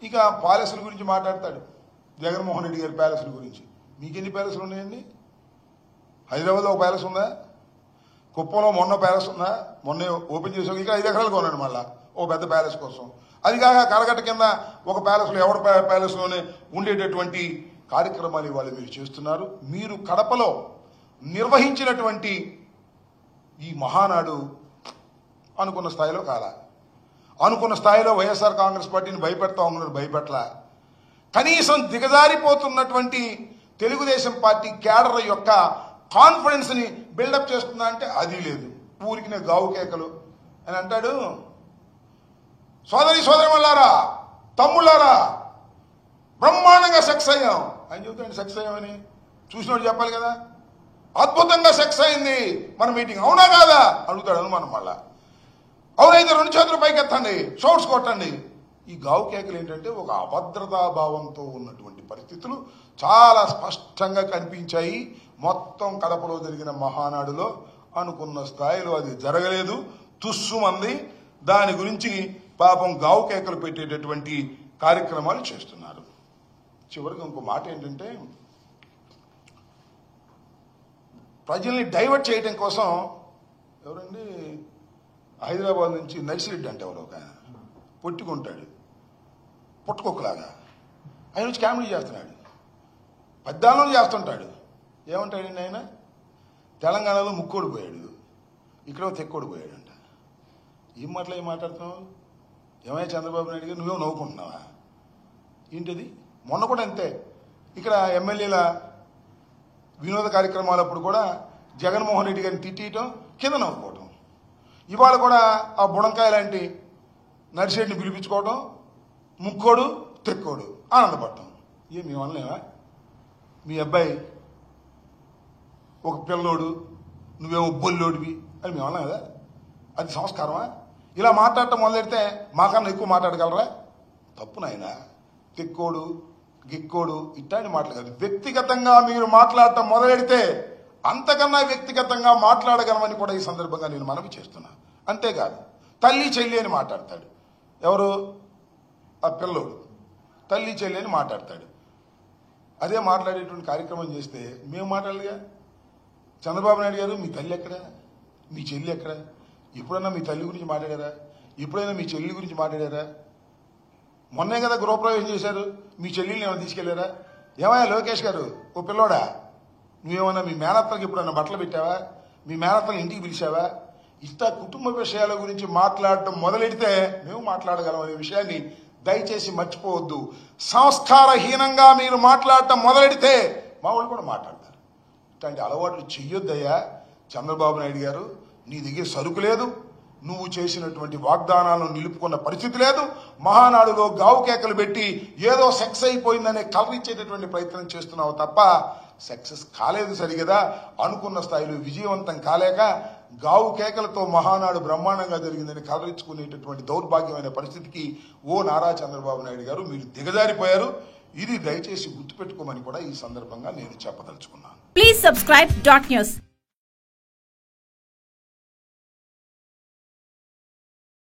ఇక ప్యాలెస్ల గురించి మాట్లాడతాడు. జగన్మోహన్ రెడ్డి గారి ప్యాలెస్ల గురించి. మీకెన్ని ప్యాలెస్లు ఉన్నాయండి? హైదరాబాద్లో ఒక ప్యాలెస్ ఉందా? కుప్పంలో మొన్న ప్యాలెస్ ఉందా? మొన్న ఓపెన్ చేసాం. ఇక 5 ఎకరాలు కొన్నాడు మళ్ళా ఓ పెద్ద ప్యాలెస్ కోసం. అది కాక కరగట్ట కింద ఒక ప్యాలెస్లో ఎవరి ప్యాలెస్లోనే ఉండేటటువంటి కార్యక్రమాలు ఇవాళ మీరు చేస్తున్నారు. మీరు కడపలో నిర్వహించినటువంటి ఈ మహానాడు అనుకున్న స్థాయిలో కాలా. అనుకున్న స్థాయిలో వైఎస్ఆర్ కాంగ్రెస్ పార్టీని భయపెడతా ఉన్నారు, భయపెట్ల. కనీసం దిగజారిపోతున్నటువంటి తెలుగుదేశం పార్టీ క్యాడర్ యొక్క కాన్ఫిడెన్స్ ని బిల్డప్ చేస్తుందా అంటే అది లేదు. ఊరికి గావు కేకలు అని అంటాడు. సోదరిమల్లారా, తమ్ముళ్ళారా, బ్రహ్మాండంగా సెక్స్ అయ్యాం అని చెబుతాడు. సెక్స్ అయ్యామని చూసినోడు చెప్పాలి కదా. అద్భుతంగా సెక్స్ అయింది మన మీటింగ్, అవునా కాదా అడుగుతాడు అనుమానం. మళ్ళా అవునైతే 2 చేతులు పైకెత్తండి, షౌట్స్ కొట్టండి. ఈ గావు కేకలు ఏంటంటే ఒక అభద్రతాభావంతో ఉన్నటువంటి పరిస్థితులు చాలా స్పష్టంగా కనిపించాయి. మొత్తం కడపలో జరిగిన మహానాడులో అనుకున్న స్థాయిలో అది జరగలేదు, తుస్సుమంది. దాని గురించి పాపం గావు కేకలు పెట్టేటటువంటి కార్యక్రమాలు చేస్తున్నారు. చివరికి ఇంకో మాట ఏంటంటే, ప్రజల్ని డైవర్ట్ చేయడం కోసం ఎవరండి హైదరాబాద్ నుంచి నర్సిరెడ్డి అంటే ఎవరు ఒక పొట్టుకుంటాడు, పుట్టుకొక్కలాగా ఆయన వచ్చి కామెడీ చేస్తున్నాడు, పద్దాలను చేస్తుంటాడు. ఏమంటాడండి ఆయన? తెలంగాణలో ముక్కోడు పోయాడు, ఇక్కడ తెక్కోడు పోయాడంట. ఏం మాట్లాడుతున్నావు? ఏమయ్యా చంద్రబాబు నాయుడు గారు, నువ్వేమో నవ్వుకుంటున్నావా ఏంటిది? మొన్న కూడా అంతే. ఇక్కడ ఎమ్మెల్యేల వినోద కార్యక్రమాలప్పుడు కూడా జగన్మోహన్ రెడ్డి గారిని తిట్టడం, కింద నవ్వుకోవడం. ఇవాళ కూడా ఆ బుడంకాయ లాంటి నర్సిరెడ్డిని పిలిపించుకోవడం, ముక్కోడు తెక్కోడు ఆనందపడటం. ఏం మీ వల్లనేవా? మీ అబ్బాయి ఒక పిల్లోడు, నువ్వేమో బొల్లోడివి అని మీ వల్ల కదా? అది సంస్కారమా? ఇలా మాట్లాడటం మొదలెడితే మాకన్నా ఎక్కువ మాట్లాడగలరా? తప్పు నాయన. తెక్కోడు గిక్కోడు ఇట్లాంటి మాటలు కాదు. వ్యక్తిగతంగా మీరు మాట్లాడటం మొదలెడితే అంతకన్నా వ్యక్తిగతంగా మాట్లాడగలమని కూడా ఈ సందర్భంగా నేను మనవి చేస్తున్నా. అంతేకాదు తల్లి చెల్లి అని మాట్లాడతాడు. ఎవరు? ఆ పిల్లోడు తల్లి చెల్లి అని మాట్లాడతాడు. అదే మాట్లాడేటువంటి కార్యక్రమం చేస్తే మేము మాట్లాడలేగా. చంద్రబాబు నాయుడు గారు, మీ తల్లి ఎక్కడ, మీ చెల్లి ఎక్కడ? ఎప్పుడైనా మీ తల్లి గురించి మాట్లాడారా? ఎప్పుడైనా మీ చెల్లి గురించి మాట్లాడారా? మొన్నే కదా గృహప్రవేశం చేశారు, మీ చెల్లిని ఏమైనా తీసుకెళ్లారా? ఏమయ్యా లోకేష్ గారు, ఓ పిల్లోడా, నువ్వేమన్నా మీ మేనత్తలకు ఎప్పుడన్నా బట్టలు పెట్టావా? మీ మేనత్తలు ఇంటికి పిలిచావా? ఇట్లా కుటుంబ విషయాల గురించి మాట్లాడటం మొదలెడితే మేము మాట్లాడగలం అనే విషయాన్ని దయచేసి మర్చిపోవద్దు. సంస్కారహీనంగా మీరు మాట్లాడటం మొదలెడితే మా వాళ్ళు కూడా మాట్లాడతారు. ఇట్లాంటి అలవాట్లు చెయ్యొద్దయ్యా. చంద్రబాబు నాయుడు గారు, నీ దగ్గర సరుకు లేదు, నువ్వు చేసినటువంటి వాగ్దానాలను నిలుపుకున్న పరిస్థితి లేదు. మహానాడులో గావు కేకలు పెట్టి ఏదో సెక్స్ అయిపోయిందనే కలరిచ్చేటటువంటి ప్రయత్నం చేస్తున్నావు తప్ప సక్సెస్ కాలేదు సరిగదా. అనుకున్న స్థాయిలో విజయవంతం కాలేక గావు కేకలతో మహానాడు బ్రహ్మాండంగా జరిగిందని కలరించుకునేటటువంటి దౌర్భాగ్యమైన పరిస్థితికి ఓ నారా చంద్రబాబు నాయుడు గారు మీరు దిగజారిపోయారు. ఇది దయచేసి గుర్తుపెట్టుకోమని కూడా ఈ సందర్భంగా నేను చెప్పదలుచుకున్నాను. Please subscribe .news.